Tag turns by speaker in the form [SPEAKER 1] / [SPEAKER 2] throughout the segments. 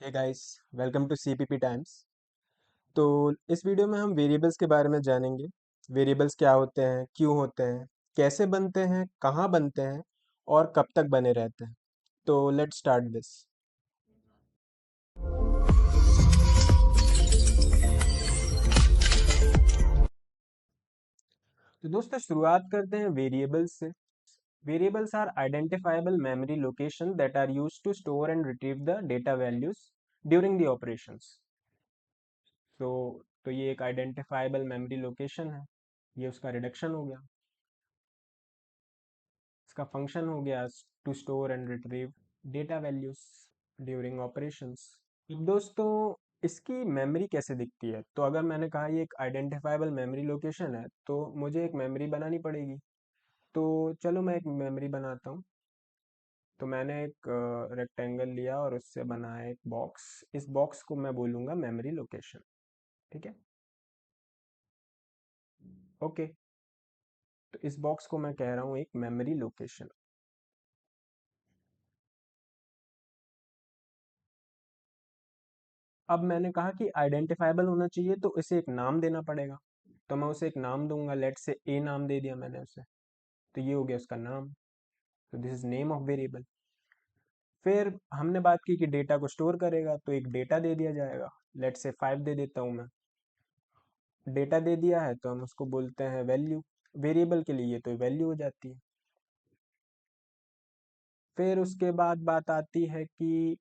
[SPEAKER 1] Hey guys, welcome to CPP times. तो इस video में हम वेरिएबल्स के बारे में जानेंगे। वेरिएबल्स क्या होते हैं, क्यों होते हैं, कैसे बनते हैं, कहाँ बनते हैं और कब तक बने रहते हैं। तो लेट्स स्टार्ट दिस। तो दोस्तों शुरुआत करते हैं वेरिएबल्स से। Variables are identifiable memory location that are used to store and retrieve the data values during the operations. तो तो ये एक आइडेंटिफाइबल मेमोरी लोकेशन है। ये उसका रिडक्शन हो गया। इसका फंक्शन हो गया to store and retrieve data values during operations. दोस्तों इसकी मेमोरी कैसे दिखती है? तो अगर मैंने कहा ये एक आइडेंटिफाइबल मेमोरी लोकेशन है तो मुझे एक मेमोरी बनानी पड़ेगी। तो चलो मैं एक मेमोरी बनाता हूँ। तो मैंने एक रेक्टेंगल लिया और उससे बनाया एक बॉक्स। इस बॉक्स को मैं बोलूँगा मेमोरी लोकेशन। ठीक है, ओके। तो इस बॉक्स को मैं कह रहा हूँ एक मेमोरी लोकेशन। अब मैंने कहा कि आइडेंटिफाइबल होना चाहिए तो इसे एक नाम देना पड़ेगा। तो मैं उसे एक नाम दूंगा, लेट से ए नाम दे दिया मैंने उसे। तो ये हो गया उसका नाम। तो this is name of variable. फिर हमने बात की कि डेटा को स्टोर करेगा तो एक डेटा दे दिया जाएगा। लेट से 5 दे देता हूँ मैं। डेटा दे दिया है तो हम उसको बोलते हैं वैल्यू। वेरिएबल के लिए तो वैल्यू हो जाती है। फिर उसके बाद बात आती है कि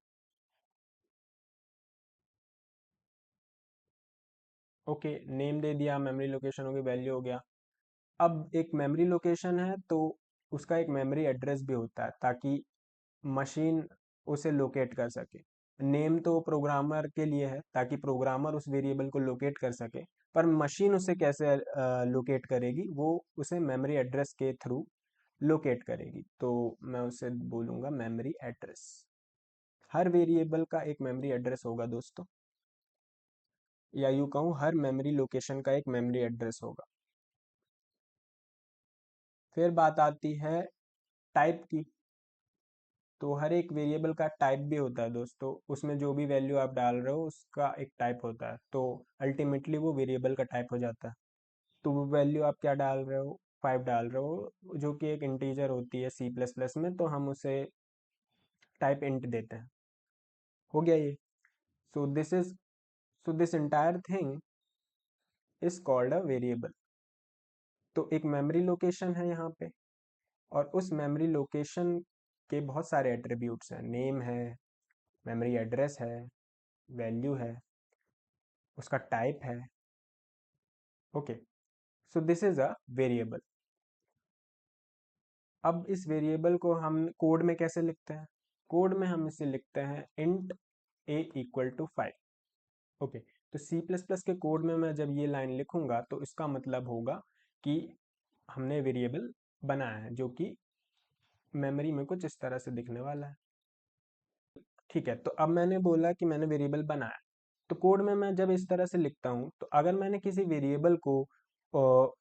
[SPEAKER 1] ओके, नेम दे दिया, मेमोरी लोकेशन हो गई, वैल्यू हो गया। अब एक मेमोरी लोकेशन है तो उसका एक मेमोरी एड्रेस भी होता है ताकि मशीन उसे लोकेट कर सके। नेम तो प्रोग्रामर के लिए है ताकि प्रोग्रामर उस वेरिएबल को लोकेट कर सके। पर मशीन उसे कैसे लोकेट करेगी, वो उसे मेमोरी एड्रेस के थ्रू लोकेट करेगी। तो मैं उसे बोलूँगा मेमोरी एड्रेस। हर वेरिएबल का एक मेमोरी एड्रेस होगा दोस्तों, या यूँ कहूँ हर मेमोरी लोकेशन का एक मेमोरी एड्रेस होगा। फिर बात आती है टाइप की। तो हर एक वेरिएबल का टाइप भी होता है दोस्तों। उसमें जो भी वैल्यू आप डाल रहे हो उसका एक टाइप होता है। तो अल्टीमेटली वो वेरिएबल का टाइप हो जाता है। तो वो वैल्यू आप क्या डाल रहे हो, 5 डाल रहे हो, जो कि एक इंटीजर होती है सी प्लस प्लस में, तो हम उसे टाइप इंट देते हैं। हो गया ये। So this is so this entire thing is called a variable. तो एक मेमोरी लोकेशन है यहाँ पे, और उस मेमोरी लोकेशन के बहुत सारे एट्रीब्यूट्स हैं। नेम है, मेमोरी एड्रेस है, वैल्यू है, उसका टाइप है। Okay, so this is a variable. अब इस वेरिएबल को हम कोड में कैसे लिखते हैं? कोड में हम इसे लिखते हैं int a equal to 5। Okay, तो सी प्लस प्लस के कोड में मैं जब ये लाइन लिखूंगा तो इसका मतलब होगा कि हमने वेरिएबल बनाया है जो कि मेमोरी में कुछ इस तरह से दिखने वाला है। ठीक है, तो अब मैंने बोला कि मैंने वेरिएबल बनाया। तो कोड में मैं जब इस तरह से लिखता हूँ तो अगर मैंने किसी वेरिएबल को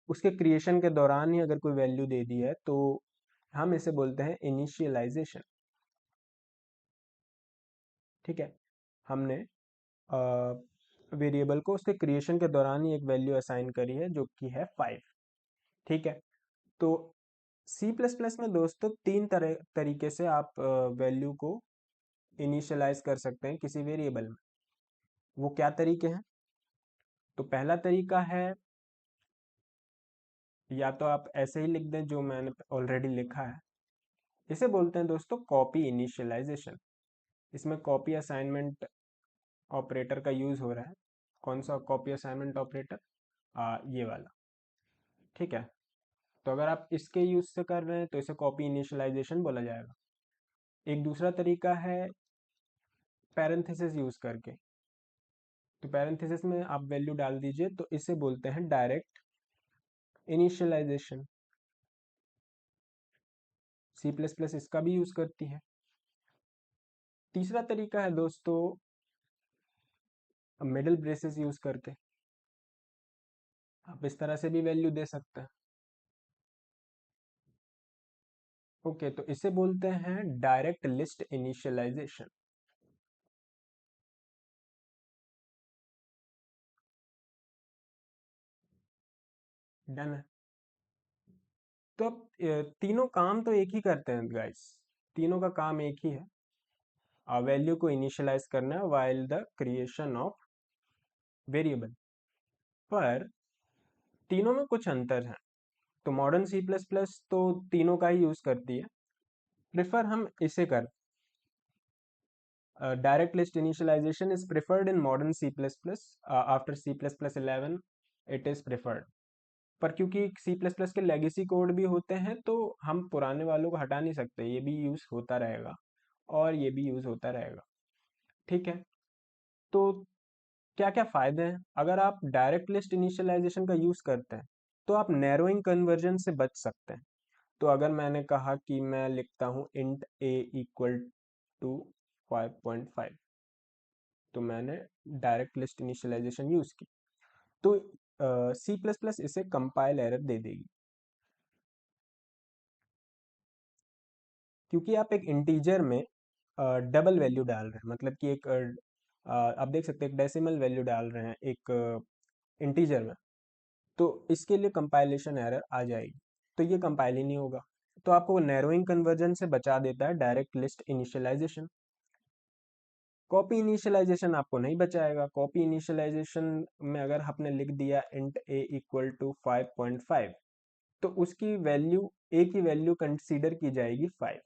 [SPEAKER 1] उसके क्रिएशन के दौरान ही अगर कोई वैल्यू दे दी है तो हम इसे बोलते हैं इनिशियलाइजेशन। ठीक है, हमने वेरिएबल को उसके क्रिएशन के दौरान ही एक वैल्यू असाइन करी है जो कि है 5। ठीक है, तो सी प्लस प्लस में दोस्तों तीन तरीके से आप वैल्यू को इनिशियलाइज कर सकते हैं किसी वेरिएबल में। वो क्या तरीके हैं? तो पहला तरीका है, या तो आप ऐसे ही लिख दें जो मैंने ऑलरेडी लिखा है। इसे बोलते हैं दोस्तों कॉपी इनिशियलाइजेशन। इसमें कॉपी असाइनमेंट ऑपरेटर का यूज हो रहा है। कौन सा कॉपी असाइनमेंट ऑपरेटर? ये वाला। ठीक है, तो अगर आप इसके यूज से कर रहे हैं तो इसे कॉपी इनिशियलाइजेशन बोला जाएगा। एक दूसरा तरीका है पैरेंथेसिस यूज करके। तो पैरेंथेसिस में आप वैल्यू डाल दीजिए, तो इसे बोलते हैं direct initialisation. C plus plus इसका भी यूज करती है। तीसरा तरीका है दोस्तों मिडिल ब्रेसेस यूज करके। आप इस तरह से भी वैल्यू दे सकते हैं। ओके, तो इसे बोलते हैं डायरेक्ट लिस्ट इनिशियलाइजेशन। डन है। तो अब तीनों काम तो एक ही करते हैं गाइस, तीनों का काम एक ही है, वैल्यू को इनिशियलाइज करना while the creation of variable. पर तीनों में कुछ अंतर है। तो मॉडर्न सी प्लस प्लस तो तीनों का ही यूज करती है। प्रेफर हम इसे कर direct list initialisation is preferred in modern C plus plus after C plus plus 11 it is preferred. पर क्योंकि सी प्लस प्लस के लेगेसी कोड भी होते हैं तो हम पुराने वालों को हटा नहीं सकते, ये भी यूज होता रहेगा और ये भी यूज होता रहेगा। ठीक है। तो क्या क्या फायदे हैं अगर आप डायरेक्ट लिस्ट इनिशियलाइजेशन का यूज करते हैं? तो आप नैरोइंग कन्वर्जन से बच सकते हैं। तो अगर मैंने कहा कि मैं लिखता हूँ इंट ए इक्वल टू 5.5, तो मैंने डायरेक्ट लिस्ट इनिशियलाइजेशन यूज की, तो सी प्लस प्लस इसे कंपाइल एरर दे देगी, क्योंकि आप एक इंटीजर में डबल वैल्यू डाल रहे हैं, मतलब कि एक आप देख सकते हैं एक डेसिमल वैल्यू डाल रहे हैं एक इंटीजर में, तो इसके लिए कंपाइलेशन एरर आ जाएगी, तो ये कंपाइल ही नहीं होगा। तो आपको नैरोइंग कन्वर्जन से बचा देता है direct list initialisation. Copy initialisation आपको नहीं बचाएगा। कॉपी इनिशियलाइजेशन में अगर आपने लिख दिया इंट ए इक्वल टू 5.5, तो उसकी वैल्यू ए की वैल्यू कंसीडर की जाएगी 5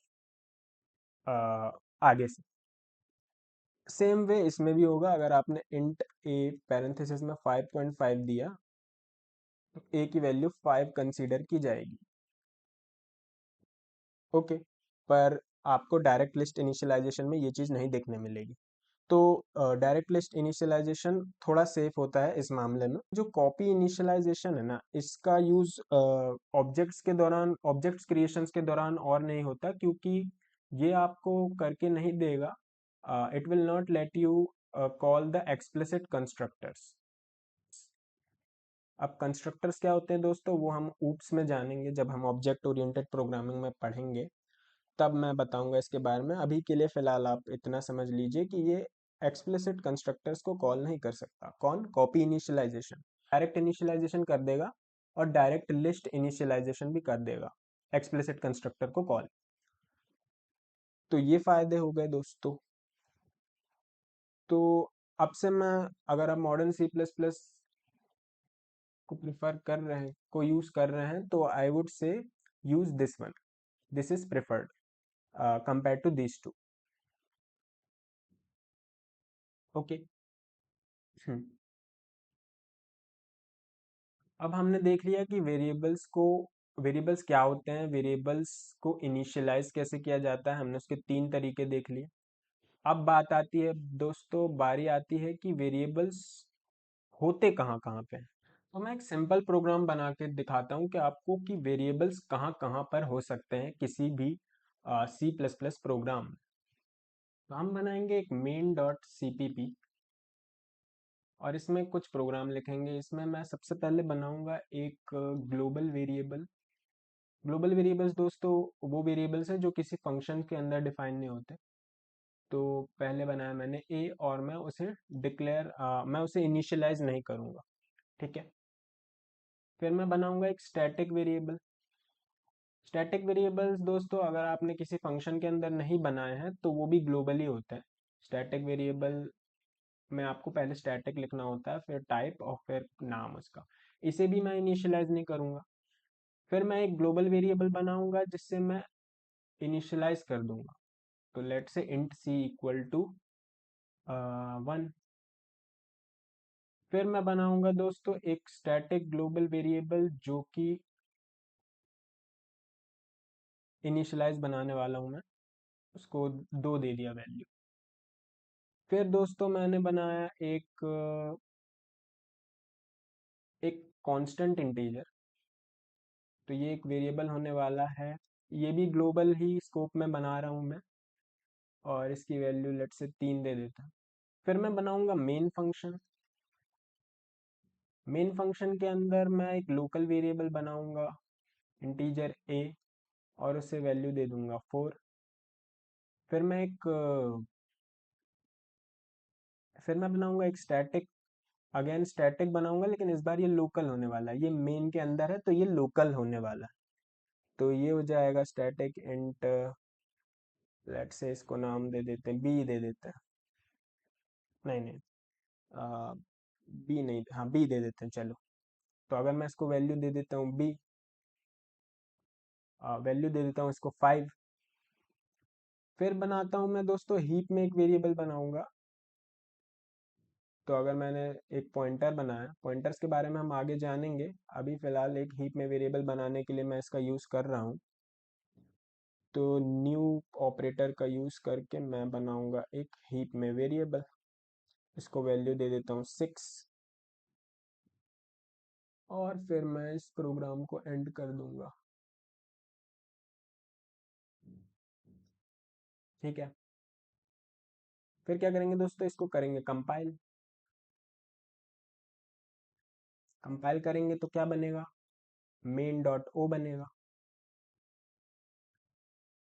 [SPEAKER 1] आगे से। सेम वे इसमें भी होगा, अगर आपने इंट ए पैरेंथेसिस में 5.5 दिया तो ए की वैल्यू 5 कंसीडर की जाएगी। ओके। पर आपको डायरेक्ट लिस्ट इनिशियलाइजेशन में ये चीज़ नहीं देखने मिलेगी। तो डायरेक्ट लिस्ट इनिशियलाइजेशन थोड़ा सेफ होता है इस मामले में। जो कॉपी इनिशियलाइजेशन है ना, इसका यूज ऑब्जेक्ट्स के दौरान, ऑब्जेक्ट्स क्रिएशंस के दौरान और नहीं होता, क्योंकि ये आपको करके नहीं देगा। It will not let you call the explicit constructors. अब कंस्ट्रक्टर्स क्या होते हैं दोस्तों, वो हम ऊप्स में जानेंगे जब हम ऑब्जेक्ट ओरिएंटेड प्रोग्रामिंग में पढ़ेंगे, तब मैं बताऊंगा इसके बारे में। अभी के लिए फिलहाल आप इतना समझ लीजिए कि ये एक्सप्लिसिट कंस्ट्रक्टर्स को कॉल नहीं कर सकता। कौन? कॉपी इनिशियलाइजेशन डायरेक्ट इनिशियलाइजेशन कर देगा और डायरेक्ट लिस्ट इनिशियलाइजेशन भी कर देगा एक्सप्लिसिट कंस्ट्रक्टर को कॉल। तो ये फायदे हो गए दोस्तों। तो अब से मैं, अगर आप मॉडर्न सी प्लस प्लस को प्रिफर कर रहे हैं, को यूज कर रहे हैं, तो I would say use this one, this is preferred compare to this two. Okay. अब हमने देख लिया कि वेरिएबल्स क्या होते हैं, वेरिएबल्स को इनिशियलाइज कैसे किया जाता है, हमने उसके तीन तरीके देख लिए। अब बात आती है दोस्तों, बारी आती है कि वेरिएबल्स होते कहाँ कहाँ पे हैं। तो मैं एक सिंपल प्रोग्राम बना के दिखाता हूँ कि आपको कि वेरिएबल्स कहाँ कहाँ पर हो सकते हैं किसी भी सी प्लस प्लस प्रोग्राम में। तो हम बनाएंगे एक मेन डॉट सीपीपी और इसमें कुछ प्रोग्राम लिखेंगे। इसमें मैं सबसे पहले बनाऊंगा एक ग्लोबल वेरिएबल। ग्लोबल वेरिएबल्स दोस्तों वो वेरिएबल्स हैं जो किसी फंक्शन के अंदर डिफाइन नहीं होते। तो पहले बनाया मैंने ए और मैं उसे इनिशियलाइज नहीं करूँगा। ठीक है। फिर मैं बनाऊंगा एक स्टैटिक वेरिएबल। स्टैटिक वेरिएबल्स दोस्तों अगर आपने किसी फंक्शन के अंदर नहीं बनाए हैं तो वो भी ग्लोबल ही होते हैं। स्टैटिक वेरिएबल में आपको पहले स्टैटिक लिखना होता है, फिर टाइप और फिर नाम उसका। इसे भी मैं इनिशियलाइज नहीं करूँगा। फिर मैं एक ग्लोबल वेरिएबल बनाऊंगा जिससे मैं इनिशियलाइज कर दूंगा। तो लेट से इंट सी इक्वल टू 1। फिर मैं बनाऊंगा दोस्तों एक स्टैटिक ग्लोबल वेरिएबल जो कि इनिशियलाइज बनाने वाला हूं मैं, उसको 2 दे दिया वैल्यू। फिर दोस्तों मैंने बनाया एक कांस्टेंट इंटीजर। तो ये एक वेरिएबल होने वाला है, ये भी ग्लोबल ही स्कोप में बना रहा हूँ मैं, और इसकी वैल्यू लेट से 3 दे देता हूँ। फिर मैं बनाऊंगा मेन फंक्शन। मेन फंक्शन के अंदर मैं एक लोकल वेरिएबल बनाऊंगा इंटीजर ए और उसे वैल्यू दे दूंगा 4। फिर मैं एक फिर मैं बनाऊंगा एक स्टैटिक अगेन स्टैटिक बनाऊंगा, लेकिन इस बार ये लोकल होने वाला है, ये मेन के अंदर है तो ये लोकल होने वाला है। तो ये हो जाएगा स्टैटिक इंट, लेट से इसको नाम दे देते हैं, बी दे देते हैं, नहीं नहीं, बी नहीं, हाँ बी दे देते हैं चलो। तो अगर मैं इसको वैल्यू दे देता हूँ बी, वैल्यू दे देता हूँ इसको 5। फिर बनाता हूँ मैं दोस्तों हीप में एक वेरिएबल बनाऊंगा। तो अगर मैंने एक पॉइंटर बनाया, पॉइंटर्स के बारे में हम आगे जानेंगे, अभी फिलहाल एक हीप में वेरिएबल बनाने के लिए मैं इसका यूज़ कर रहा हूँ। तो न्यू ऑपरेटर का यूज़ करके मैं बनाऊंगा एक हीप में वेरिएबल, इसको वैल्यू दे देता हूँ 6, और फिर मैं इस प्रोग्राम को एंड कर दूंगा। ठीक है, फिर क्या करेंगे दोस्तों, इसको करेंगे कंपाइल। कंपाइल करेंगे तो क्या बनेगा, मेन डॉट ओ बनेगा।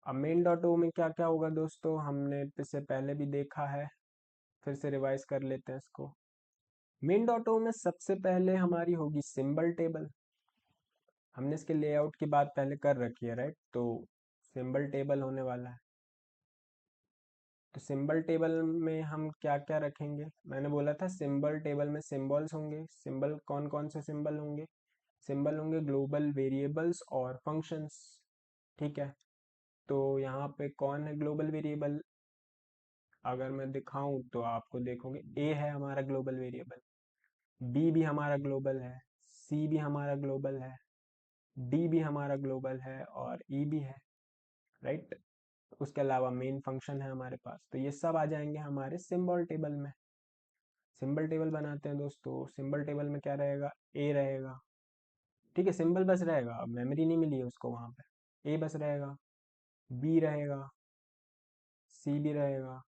[SPEAKER 1] अब मेन डॉट ओ में क्या क्या होगा दोस्तों, हमने इससे पहले भी देखा है, फिर से रिवाइज कर लेते हैं इसको। मेन डॉट ओ में सबसे पहले हमारी होगी सिंबल टेबल। हमने इसके लेआउट की बात पहले कर रखी है, राइट। तो सिंबल टेबल होने वाला है। तो सिंबल टेबल में हम क्या क्या रखेंगे, मैंने बोला था सिंबल टेबल में सिंबल्स होंगे। सिंबल कौन कौन से सिंबल होंगे, सिंबल होंगे ग्लोबल वेरिएबल्स और फंक्शंस। ठीक है, तो यहाँ पे कौन है ग्लोबल वेरिएबल, अगर मैं दिखाऊं तो आपको देखोगे ए है हमारा ग्लोबल वेरिएबल, बी भी हमारा ग्लोबल है, सी भी हमारा ग्लोबल है, डी भी हमारा ग्लोबल है, और ई भी है, राइट। उसके अलावा मेन फंक्शन है हमारे पास, तो ये सब आ जाएंगे हमारे सिंबल टेबल में। सिंबल टेबल बनाते हैं दोस्तों, सिंबल टेबल में क्या रहेगा, ए रहेगा। ठीक है, सिंबल बस रहेगा, अब मेमोरी नहीं मिली है उसको वहाँ पे। ए बस रहेगा, बी रहेगा, सी भी रहेगा,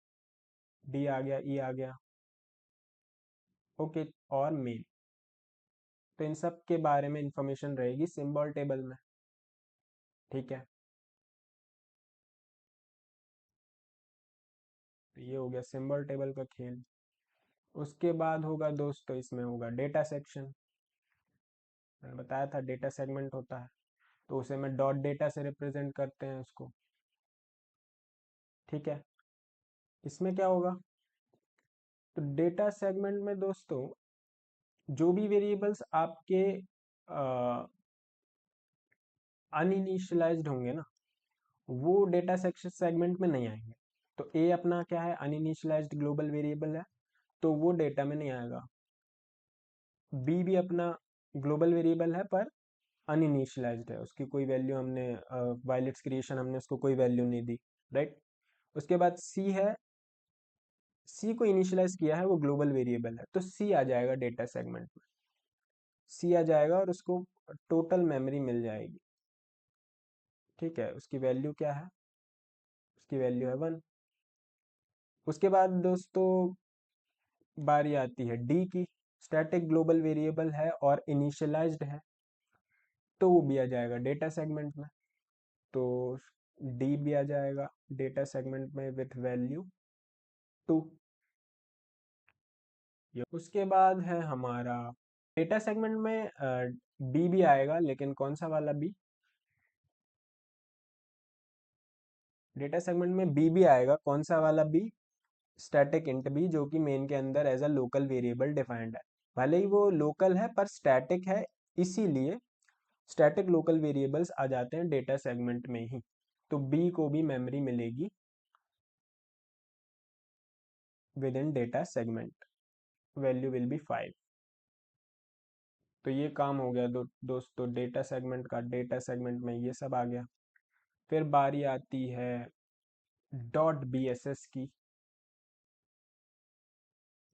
[SPEAKER 1] डी आ गया, ई आ गया, ओके, और मेन। तो इन सब के बारे में इंफॉर्मेशन रहेगी सिंबल टेबल में। ठीक है, तो ये हो गया सिंबल टेबल का खेल। उसके बाद होगा दोस्तों, इसमें होगा डेटा सेक्शन। मैंने बताया था डेटा सेगमेंट होता है, तो उसे मैं डॉट डेटा से रिप्रेजेंट करते हैं उसको। ठीक है, इसमें क्या होगा, तो डेटा सेगमेंट में दोस्तों जो भी वेरिएबल्स आपके अनइनिशियलाइज्ड होंगे ना, वो डेटा सेक्शन सेगमेंट में नहीं आएंगे। तो ए अपना क्या है, अनइनिशियलाइज्ड ग्लोबल वेरिएबल है, तो वो डेटा में नहीं आएगा। बी भी अपना ग्लोबल वेरिएबल है पर अनइनिशियलाइज्ड है, उसकी कोई वैल्यू हमने वाइल इट्स क्रिएशन हमने उसको कोई वैल्यू नहीं दी, राइट। उसके बाद सी है, सी को इनिशियलाइज किया है, वो ग्लोबल वेरिएबल है, तो सी आ जाएगा डेटा सेगमेंट में। सी आ जाएगा और उसको टोटल मेमोरी मिल जाएगी। ठीक है, उसकी वैल्यू क्या है, उसकी वैल्यू है 1। उसके बाद दोस्तों बारी आती है डी की। स्टैटिक ग्लोबल वेरिएबल है और इनिशियलाइज्ड है, तो वो भी आ जाएगा डेटा सेगमेंट में। तो डी भी आ जाएगा डेटा सेगमेंट में विथ वैल्यू 2। उसके बाद है हमारा डेटा सेगमेंट में बी भी आएगा, लेकिन कौन सा वाला बी, डेटा सेगमेंट में बी भी आएगा, कौन सा वाला बी, स्टैटिक इंट बी, जो कि मेन के अंदर as a local variable defined है। भले ही वो लोकल है पर स्टैटिक है, इसीलिए स्टैटिक लोकल वेरिएबल्स आ जाते हैं डेटा सेगमेंट में ही। तो बी को भी मेमोरी मिलेगी with in data segment, value will be 5। तो ये काम हो गया दोस्तों डेटा सेगमेंट का। डेटा सेगमेंट में ये सब आ गया। फिर बारी आती है डॉट बी एस एस की।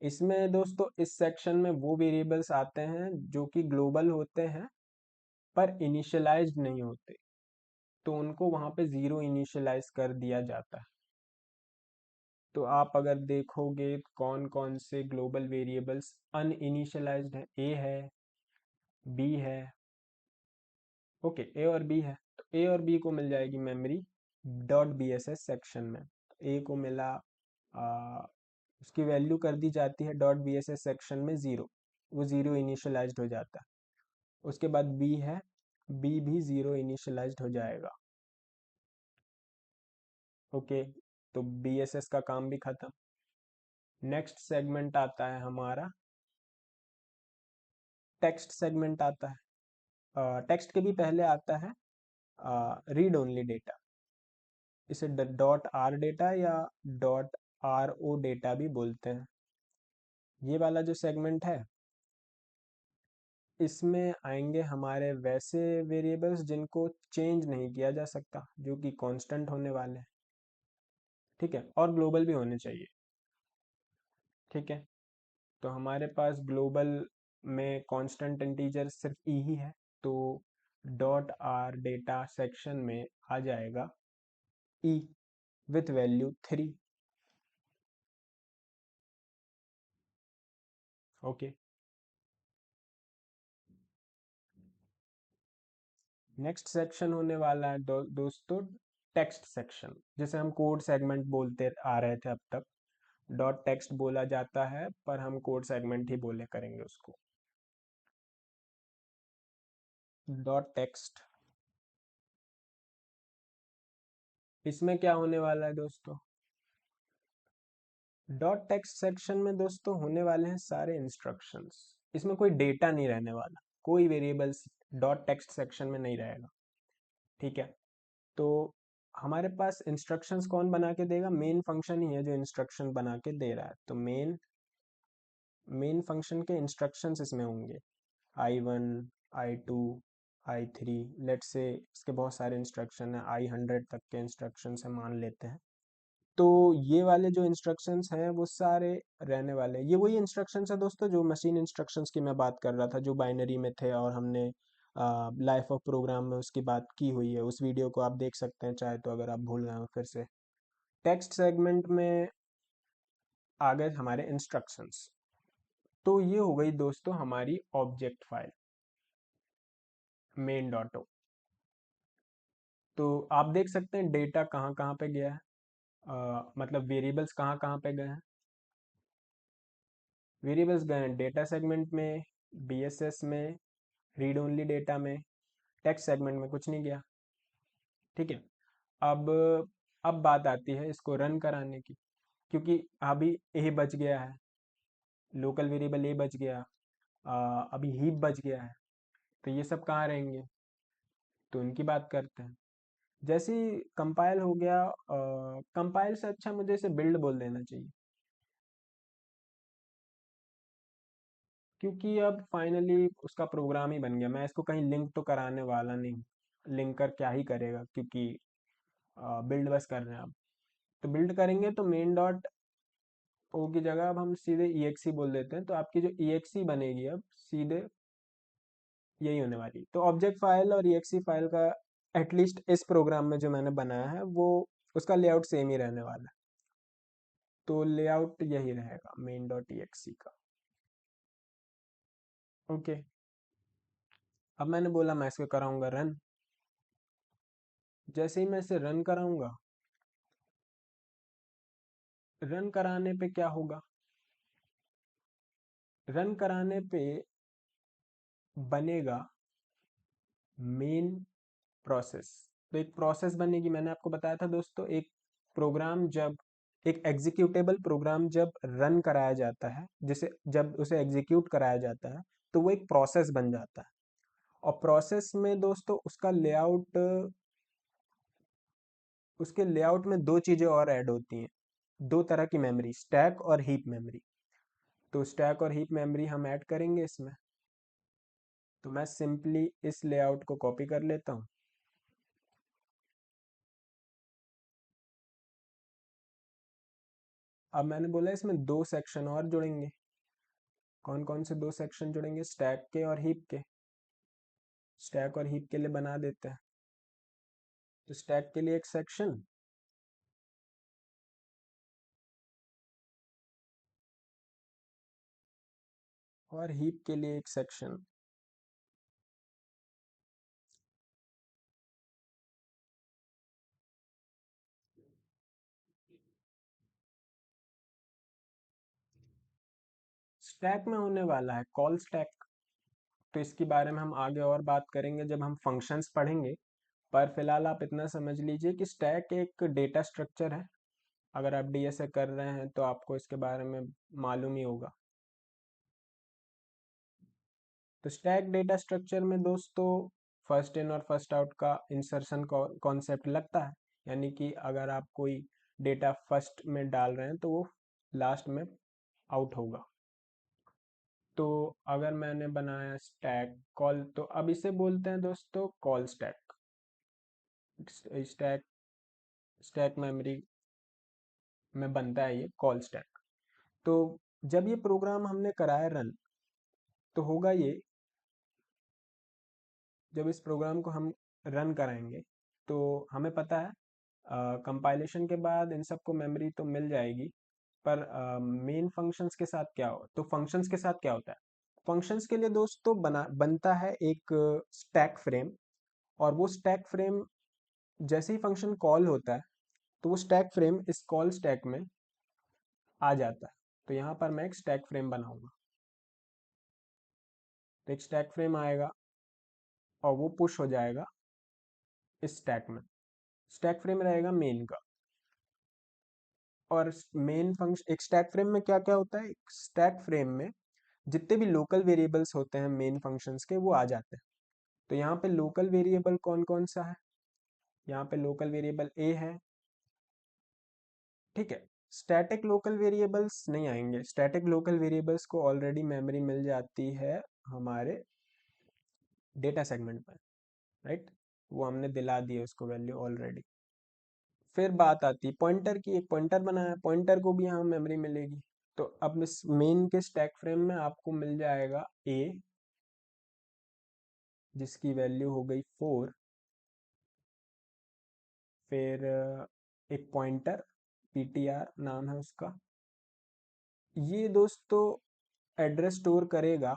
[SPEAKER 1] इसमें दोस्तों इस सेक्शन में वो वेरिएबल्स आते हैं जो कि ग्लोबल होते हैं पर इनिशियलाइज्ड नहीं होते, तो उनको वहां पे जीरो इनिशियलाइज कर दिया जाता है। तो आप अगर देखोगे कौन कौन से ग्लोबल वेरिएबल्स अनइनिशियलाइज्ड है, ए है, बी है, ओके ए और बी है, तो ए और बी को मिल जाएगी memory dot B S S section में। ए को मिला, उसकी वैल्यू कर दी जाती है dot B S S section में 0। वो ज़ीरो इनिशियलाइज्ड हो जाता है। उसके बाद बी है, बी भी ज़ीरो इनिशियलाइज्ड हो जाएगा। ओके, तो बी एस एस का काम भी खत्म। नेक्स्ट सेगमेंट आता है हमारा, टेक्स्ट सेगमेंट आता है। टेक्स्ट के भी पहले आता है रीड ओनली डेटा। इसे डॉट आर डेटा या डॉट आर ओ डेटा भी बोलते हैं। ये वाला जो सेगमेंट है, इसमें आएंगे हमारे वैसे वेरिएबल्स जिनको चेंज नहीं किया जा सकता, जो कि कांस्टेंट होने वाले हैं। ठीक है, और ग्लोबल भी होने चाहिए। ठीक है, तो हमारे पास ग्लोबल में कांस्टेंट इंटीजर सिर्फ ई ही है, तो डॉट आर डेटा सेक्शन में आ जाएगा E with value 3। Okay, next section होने वाला है दोस्तों टेक्स्ट सेक्शन, जिसे हम कोड सेगमेंट बोलते आ रहे थे अब तक। डॉट टेक्स्ट बोला जाता है, पर हम कोड सेगमेंट ही बोले करेंगे उसको। डॉट टेक्स्ट, इसमें क्या होने वाला है दोस्तों? डॉट टेक्स्ट सेक्शन में दोस्तों होने वाले हैं सारे इंस्ट्रक्शंस। इसमें कोई डेटा नहीं रहने वाला, कोई वेरिएबल्स डॉट टेक्स्ट सेक्शन में नहीं रहेगा। ठीक है, तो हमारे पास इंस्ट्रक्शंस कौन बना के देगा? मेन फंक्शन ही है जो इंस्ट्रक्शन बना के दे रहा है। तो मेन फंक्शन के इंस्ट्रक्शंस इसमें होंगे I1, I2, I3। लेट से इसके बहुत सारे इंस्ट्रक्शन हैं, I100 तक के इंस्ट्रक्शंस है मान लेते हैं। तो ये वाले जो इंस्ट्रक्शंस हैं वो सारे रहने वाले हैं। ये वही इंस्ट्रक्शंस है दोस्तों जो मशीन इंस्ट्रक्शंस की मैं बात कर रहा था, जो बाइनरी में थे, और हमने लाइफ ऑफ प्रोग्राम में उसकी बात की हुई है। उस वीडियो को आप देख सकते हैं चाहे तो, अगर आप भूल गए हो फिर से। टेक्स्ट सेगमेंट में आ गए हमारे इंस्ट्रक्शंस। तो ये हो गई दोस्तों हमारी object file main dot O. तो आप देख सकते हैं डेटा कहाँ कहाँ पे गया है, मतलब वेरिएबल्स कहाँ कहाँ पे गए हैं। वेरिएबल्स गए हैं डेटा सेगमेंट में, बीएसएस में, रीड ओनली डेटा में, टेक्स्ट सेगमेंट में कुछ नहीं गया। ठीक है, अब अब बात आती है इसको रन कराने की, क्योंकि अभी ए बच गया है, लोकल वेरिएबल ए बच गया, अभी हीप बच गया है, तो ये सब कहाँ रहेंगे? तो इनकी बात करते हैं। जैसे ही कंपाइल हो गया, कंपाइल से अच्छा मुझे इसे बिल्ड बोल देना चाहिए, क्योंकि अब फाइनली उसका प्रोग्राम ही बन गया। मैं इसको कहीं लिंक तो कराने वाला नहीं, लिंक कर क्या ही करेगा, क्योंकि बिल्ड बस कर रहे हैं अब। तो बिल्ड करेंगे तो मेन डॉट ओ की जगह अब हम सीधे EXE बोल देते हैं, तो आपकी जो EXE बनेगी अब सीधे यही होने वाली। तो ऑब्जेक्ट फाइल और EXE फाइल का एटलीस्ट इस प्रोग्राम में जो मैंने बनाया है वो उसका लेआउट सेम ही रहने वाला है। तो लेआउट यही रहेगा मेन डॉट EXE का। ओके, अब मैंने बोला मैं इसको कराऊंगा रन। जैसे ही मैं इसे रन कराऊंगा, रन कराने पे क्या होगा? रन कराने पे बनेगा मेन प्रोसेस। तो एक प्रोसेस बनेगी, मैंने आपको बताया था दोस्तों, एक प्रोग्राम जब, एक एग्जीक्यूटेबल प्रोग्राम जब रन कराया जाता है, जिसे जब उसे एग्जीक्यूट कराया जाता है, तो वो एक प्रोसेस बन जाता है। और प्रोसेस में दोस्तों उसका लेआउट, उसके लेआउट में दो चीज़ें और ऐड होती हैं, दो तरह की मेमोरी, स्टैक और हीप मेमोरी। तो स्टैक और हीप मेमोरी हम ऐड करेंगे इसमें। तो मैं सिंपली इस लेआउट को कॉपी कर लेता हूँ। अब मैंने बोला इसमें दो सेक्शन और जुड़ेंगे। कौन कौन से दो सेक्शन जुड़ेंगे? स्टैक के और हीप के। स्टैक और हीप के लिए बना देते हैं। तो स्टैक के लिए एक सेक्शन, और हीप के लिए एक सेक्शन। स्टैक में होने वाला है कॉल स्टैक। तो इसके बारे में हम आगे और बात करेंगे जब हम फंक्शंस पढ़ेंगे। पर फिलहाल आप इतना समझ लीजिए कि स्टैक एक डेटा स्ट्रक्चर है। अगर आप डीएसए कर रहे हैं तो आपको इसके बारे में मालूम ही होगा। तो स्टैक डेटा स्ट्रक्चर में दोस्तों फर्स्ट इन और फर्स्ट आउट का इंसर्शन कॉन्सेप्ट लगता है। यानी कि अगर आप कोई डेटा फर्स्ट में डाल रहे हैं तो वो लास्ट में आउट होगा। तो अगर मैंने बनाया स्टैक कॉल तो अब इसे बोलते हैं दोस्तों call stack. Stack stack memory में बनता है ये कॉल स्टैक। तो जब ये प्रोग्राम हमने कराया रन तो होगा ये, जब इस प्रोग्राम को हम रन कराएंगे तो हमें पता है कंपाइलेशन के बाद इन सबको मेमोरी तो मिल जाएगी। पर मेन फंक्शंस के साथ क्या हो, तो फंक्शंस के साथ क्या होता है, फंक्शंस के लिए दोस्तों बनता है एक स्टैक फ्रेम। और वो स्टैक फ्रेम जैसे ही फंक्शन कॉल होता है तो वो स्टैक फ्रेम इस कॉल स्टैक में आ जाता है। तो यहाँ पर मैं एक स्टैक फ्रेम बनाऊंगा। तो एक स्टैक फ्रेम आएगा और वो पुश हो जाएगा इस स्टैक में। स्टैक फ्रेम रहेगा मेन का। और मेन फंक्शन एक स्टैक फ्रेम में क्या क्या होता है, एक स्टैक फ्रेम में जितने भी लोकल वेरिएबल्स होते हैं मेन फंक्शंस के वो आ जाते हैं। तो यहाँ पे लोकल वेरिएबल कौन कौन सा है, यहाँ पे लोकल वेरिएबल ए है। ठीक है, स्टैटिक लोकल वेरिएबल्स नहीं आएंगे। स्टैटिक लोकल वेरिएबल्स को ऑलरेडी मेमोरी मिल जाती है हमारे डेटा सेगमेंट में, राइट। वो हमने दिला दी है उसको वैल्यू ऑलरेडी। फिर बात आती है पॉइंटर की। एक पॉइंटर बनाया, पॉइंटर को भी यहाँ मेमोरी मिलेगी। तो अब इस मेन के स्टैक फ्रेम में आपको मिल जाएगा ए, जिसकी वैल्यू हो गई 4। फिर एक पॉइंटर ptr नाम है उसका। ये दोस्तों एड्रेस स्टोर करेगा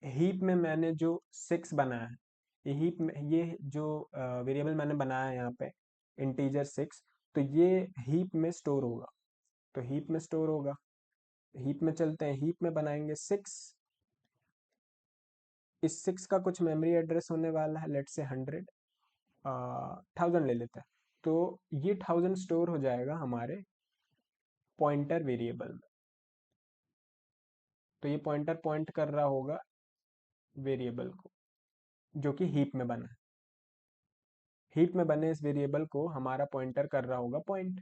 [SPEAKER 1] हीप में। मैंने जो 6 बनाया है, ये हीप में, ये जो वेरिएबल मैंने बनाया है यहाँ पे इंटीजर 6, तो ये हीप में स्टोर होगा। तो हीप में स्टोर होगा, हीप में चलते हैं, हीप में बनाएंगे 6। इस 6 का कुछ मेमोरी एड्रेस होने वाला है, लेट से 100, 1000 ले लेते हैं। तो ये 1000 स्टोर हो जाएगा हमारे पॉइंटर वेरिएबल में। तो ये पॉइंटर पॉइंट कर रहा होगा वेरिएबल को जो कि हीप में बना है। हीप में बने इस वेरिएबल को हमारा पॉइंटर कर रहा होगा पॉइंट।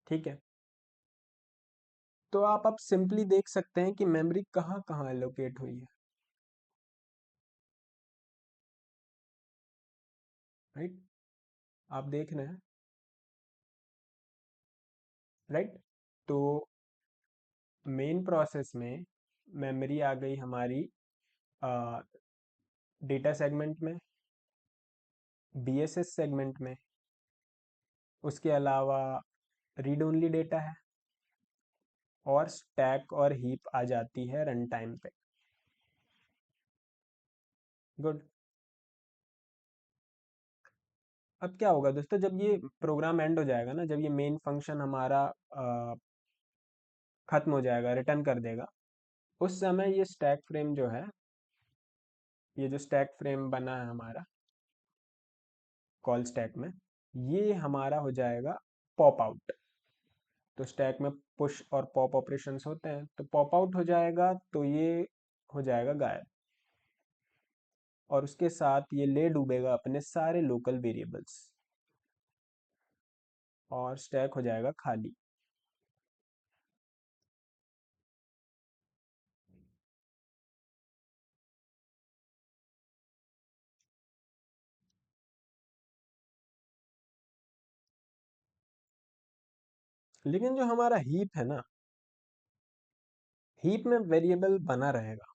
[SPEAKER 1] ठीक है, तो आप अब सिंपली देख सकते हैं कि मेमोरी कहाँ कहाँ एलोकेट हुई है, राइट। आप देख रहे हैं, राइट। तो मेन प्रोसेस में मेमोरी आ गई हमारी डेटा सेगमेंट में, बीएसएस सेगमेंट में। उसके अलावा रीड ओनली डेटा है और स्टैक और हीप आ जाती है रन टाइम पे। गुड। अब क्या होगा दोस्तों, जब ये प्रोग्राम एंड हो जाएगा ना, जब ये मेन फंक्शन हमारा खत्म हो जाएगा, रिटर्न कर देगा, उस समय ये स्टैक फ्रेम जो है, ये जो स्टैक फ्रेम बना है हमारा कॉल स्टैक में, ये हमारा हो जाएगा पॉप आउट। तो स्टैक में पुश और पॉप ऑपरेशंस होते हैं, तो पॉप आउट हो जाएगा तो ये हो जाएगा गायब। और उसके साथ ये ले डूबेगा अपने सारे लोकल वेरिएबल्स और स्टैक हो जाएगा खाली। लेकिन जो हमारा हीप है ना, हीप में वेरिएबल बना रहेगा।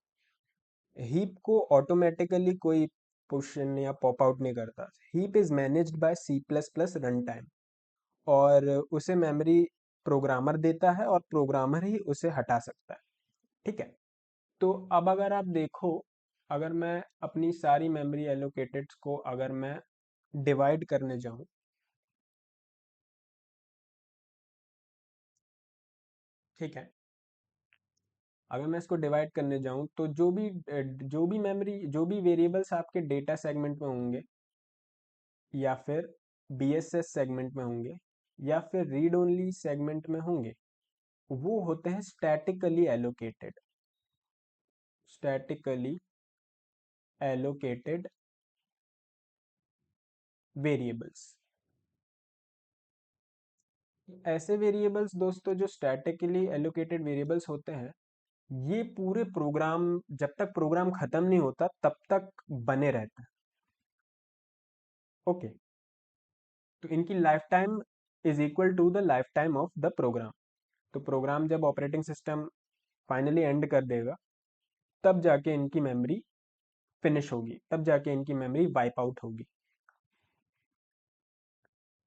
[SPEAKER 1] हीप को ऑटोमेटिकली कोई पुश इन या पॉप आउट नहीं करता। Heap is managed by C plus plus run time. और उसे मेमोरी प्रोग्रामर देता है और प्रोग्रामर ही उसे हटा सकता है। ठीक है, तो अब अगर आप देखो, अगर मैं अपनी सारी मेमोरी एलोकेटेड को अगर मैं डिवाइड करने जाऊं, ठीक है, अगर मैं इसको डिवाइड करने जाऊं तो जो भी वेरिएबल्स आपके डेटा सेगमेंट में होंगे, या फिर बीएसएस सेगमेंट में होंगे, या फिर रीड ओनली सेगमेंट में होंगे, वो होते हैं स्टैटिकली एलोकेटेड वेरिएबल्स। ऐसे वेरिएबल्स दोस्तों जो स्टैटिकली एलोकेटेड वेरिएबल्स होते हैं, ये पूरे प्रोग्राम, जब तक प्रोग्राम खत्म नहीं होता तब तक बने रहते हैं। ओके, तो इनकी life time is equal to the life time of the program. तो प्रोग्राम जब ऑपरेटिंग सिस्टम फाइनली एंड कर देगा, तब जाके इनकी मेमोरी फिनिश होगी, तब जाके इनकी मेमोरी वाइप आउट होगी।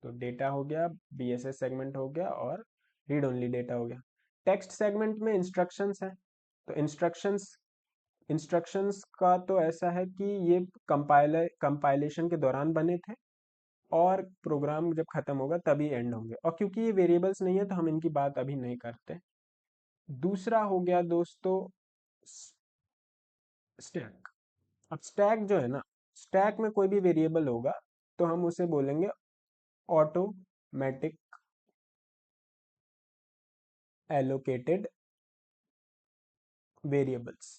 [SPEAKER 1] तो डेटा हो गया, बीएसएस सेगमेंट हो गया, और रीड ओनली डेटा हो गया। टेक्स्ट सेगमेंट में इंस्ट्रक्शंस हैं। तो इंस्ट्रक्शंस का तो ऐसा है कि ये कंपाइलेशन के दौरान बने थे, और प्रोग्राम जब खत्म होगा तभी एंड होंगे। और क्योंकि ये वेरिएबल्स नहीं है तो हम इनकी बात अभी नहीं करते। दूसरा हो गया दोस्तों स्टैक। अब स्टैक जो है ना, स्टैक में कोई भी वेरिएबल होगा तो हम उसे बोलेंगे ऑटोमेटिक एलोकेटेड वेरिएबल्स।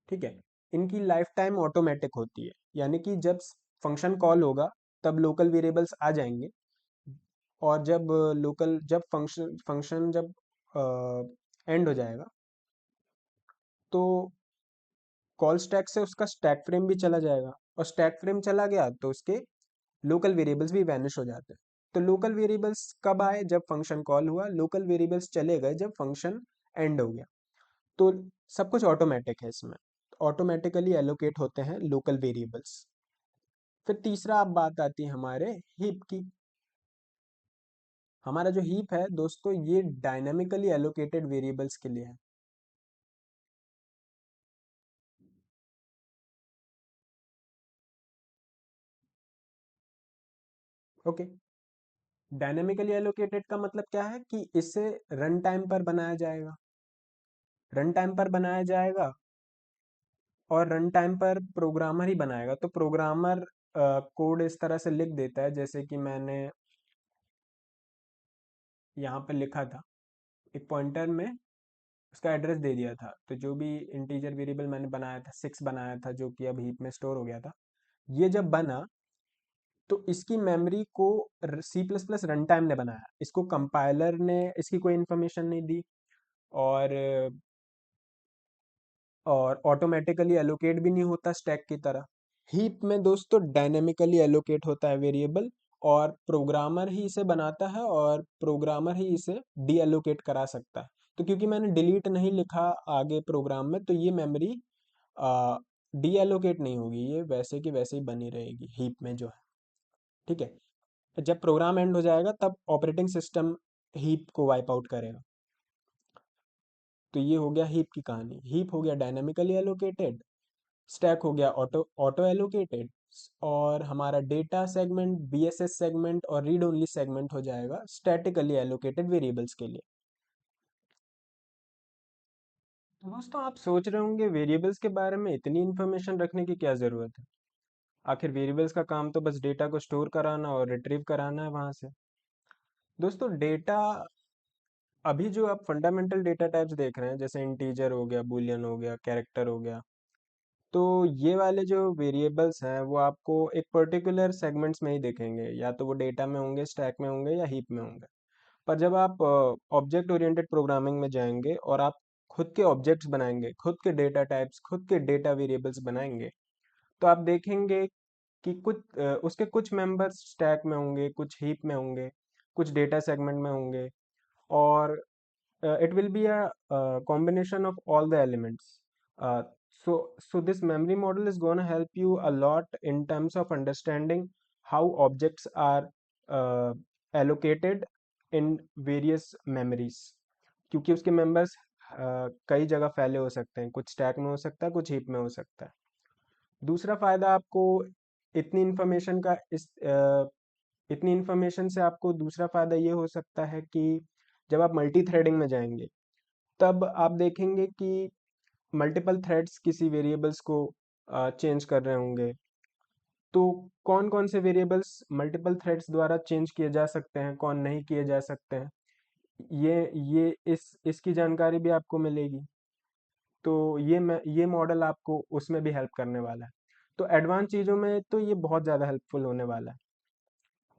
[SPEAKER 1] ठीक है, इनकी लाइफ टाइम ऑटोमेटिक होती है, यानी कि जब फंक्शन कॉल होगा तब लोकल वेरिएबल्स आ जाएंगे, और जब फंक्शन जब एंड हो जाएगा तो कॉल स्टैक से उसका स्टैक फ्रेम भी चला जाएगा, और स्टैक फ्रेम चला गया तो उसके लोकल वेरिएबल्स भी वैनिश हो जाते हैं। तो लोकल वेरिएबल्स कब आए? जब फंक्शन कॉल हुआ। लोकल वेरिएबल्स चले गए जब फंक्शन एंड हो गया। तो सब कुछ ऑटोमेटिक है इसमें, ऑटोमेटिकली एलोकेट होते हैं लोकल वेरिएबल्स। फिर तीसरा अब बात आती है हमारे हीप की। हमारा जो हीप है दोस्तों, ये डायनामिकली एलोकेटेड वेरिएबल्स के लिए है। ओके, डायनामिकली एलोकेटेड का मतलब क्या है कि इसे रन टाइम पर बनाया जाएगा, रन टाइम पर बनाया जाएगा, और रन टाइम पर प्रोग्रामर ही बनाएगा। तो प्रोग्रामर कोड इस तरह से लिख देता है, जैसे कि मैंने यहाँ पर लिखा था, एक पॉइंटर में उसका एड्रेस दे दिया था। तो जो भी इंटीजर वेरिएबल मैंने बनाया था, 6 बनाया था, जो कि अब हीप में स्टोर हो गया था, ये जब बना तो इसकी मेमोरी को C plus plus run time ने बनाया, इसको कंपाइलर ने इसकी कोई इन्फॉर्मेशन नहीं दी, और ऑटोमेटिकली एलोकेट भी नहीं होता स्टैक की तरह। हीप में दोस्तों डायनेमिकली एलोकेट होता है वेरिएबल, और प्रोग्रामर ही इसे बनाता है, और प्रोग्रामर ही इसे डी एलोकेट करा सकता है। तो क्योंकि मैंने डिलीट नहीं लिखा आगे प्रोग्राम में, तो ये मेमोरी डी एलोकेट नहीं होगी, ये वैसे की वैसे ही बनी रहेगी हीप में जो है। ठीक है, जब प्रोग्राम एंड हो जाएगा तब ऑपरेटिंग सिस्टम हीप को वाइप आउट करेगा। तो ये हो गया हीप की कहानी। हीप हो गया डायनामिकली एलोकेटेड, स्टैक हो गया ऑटो ऑटो एलोकेटेड, और हमारा डेटा सेगमेंट, बीएसएस सेगमेंट और रीड ओनली सेगमेंट हो जाएगा स्टैटिकली एलोकेटेड वेरिएबल्स के लिए। तो दोस्तों आप सोच रहे होंगे वेरिएबल्स के बारे में इतनी इन्फॉर्मेशन रखने की क्या ज़रूरत है? आखिर वेरिएबल्स का काम तो बस डेटा को स्टोर कराना और रिट्रीव कराना है वहाँ से। दोस्तों डेटा, अभी जो आप फंडामेंटल डेटा टाइप्स देख रहे हैं, जैसे इंटीजर हो गया, बूलियन हो गया, कैरेक्टर हो गया, तो ये वाले जो वेरिएबल्स हैं वो आपको एक पर्टिकुलर सेगमेंट्स में ही दिखेंगे, या तो वो डेटा में होंगे, स्टैक में होंगे, या हीप में होंगे। पर जब आप ऑब्जेक्ट ओरिएंटेड प्रोग्रामिंग में जाएंगे और आप खुद के ऑब्जेक्ट्स बनाएंगे, खुद के डेटा टाइप्स, खुद के डेटा वेरिएबल्स बनाएंगे, तो आप देखेंगे कि उसके कुछ मेंबर्स स्टैक में होंगे, कुछ हीप में होंगे, कुछ डेटा सेगमेंट में होंगे, और it will be a combination of all the elements. So this memory model is going to help you a lot in terms of understanding how objects are uh, allocated in various memories, क्योंकि उसके members कई जगह फैले हो सकते हैं, कुछ stack में हो सकता है, कुछ हीप में हो सकता है। दूसरा फायदा आपको इतनी इन्फॉर्मेशन का इतनी इन्फॉर्मेशन से आपको दूसरा फायदा ये हो सकता है कि जब आप मल्टी थ्रेडिंग में जाएंगे, तब आप देखेंगे कि मल्टीपल थ्रेड्स किसी वेरिएबल्स को चेंज कर रहे होंगे। तो कौन कौन से वेरिएबल्स मल्टीपल थ्रेड्स द्वारा चेंज किए जा सकते हैं, कौन नहीं किए जा सकते हैं, ये इसकी जानकारी भी आपको मिलेगी। तो ये मॉडल आपको उसमें भी हेल्प करने वाला है। तो एडवांस चीज़ों में तो ये बहुत ज़्यादा हेल्पफुल होने वाला है,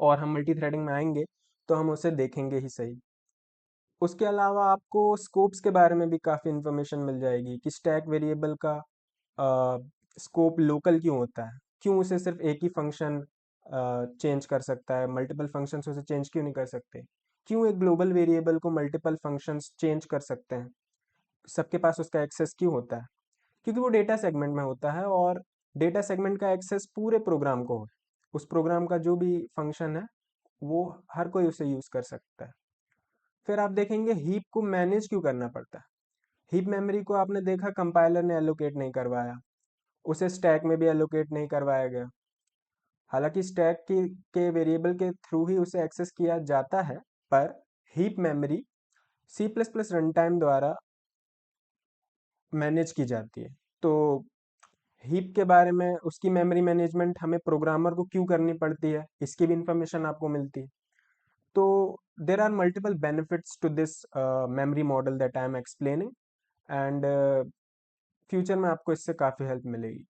[SPEAKER 1] और हम मल्टी थ्रेडिंग में आएंगे तो हम उसे देखेंगे ही सही। उसके अलावा आपको स्कोप्स के बारे में भी काफ़ी इन्फॉर्मेशन मिल जाएगी कि स्टैक वेरिएबल का स्कोप लोकल क्यों होता है, क्यों उसे सिर्फ एक ही फंक्शन चेंज कर सकता है, मल्टीपल फंक्शंस उसे चेंज क्यों नहीं कर सकते, क्यों एक ग्लोबल वेरिएबल को मल्टीपल फंक्शंस चेंज कर सकते हैं, सबके पास उसका एक्सेस क्यों होता है, क्योंकि वो डेटा सेगमेंट में होता है, और डेटा सेगमेंट का एक्सेस पूरे प्रोग्राम को है। उस प्रोग्राम का जो भी फंक्शन है वो हर कोई उसे यूज़ कर सकता है। फिर आप देखेंगे हीप को मैनेज क्यों करना पड़ता है। हीप मेमोरी को आपने देखा कंपाइलर ने एलोकेट नहीं करवाया, उसे स्टैक में भी एलोकेट नहीं करवाया गया। हालांकि स्टैक के वेरिएबल के थ्रू ही उसे एक्सेस किया जाता है, पर heap memory C plus plus run time द्वारा मैनेज की जाती है। तो हीप के बारे में, उसकी मेमोरी मैनेजमेंट हमें प्रोग्रामर को क्यों करनी पड़ती है, इसकी भी इंफॉर्मेशन आपको मिलती है। तो there are multiple benefits to this memory model that I am explaining, and future में आपको इससे काफ़ी हेल्प मिलेगी।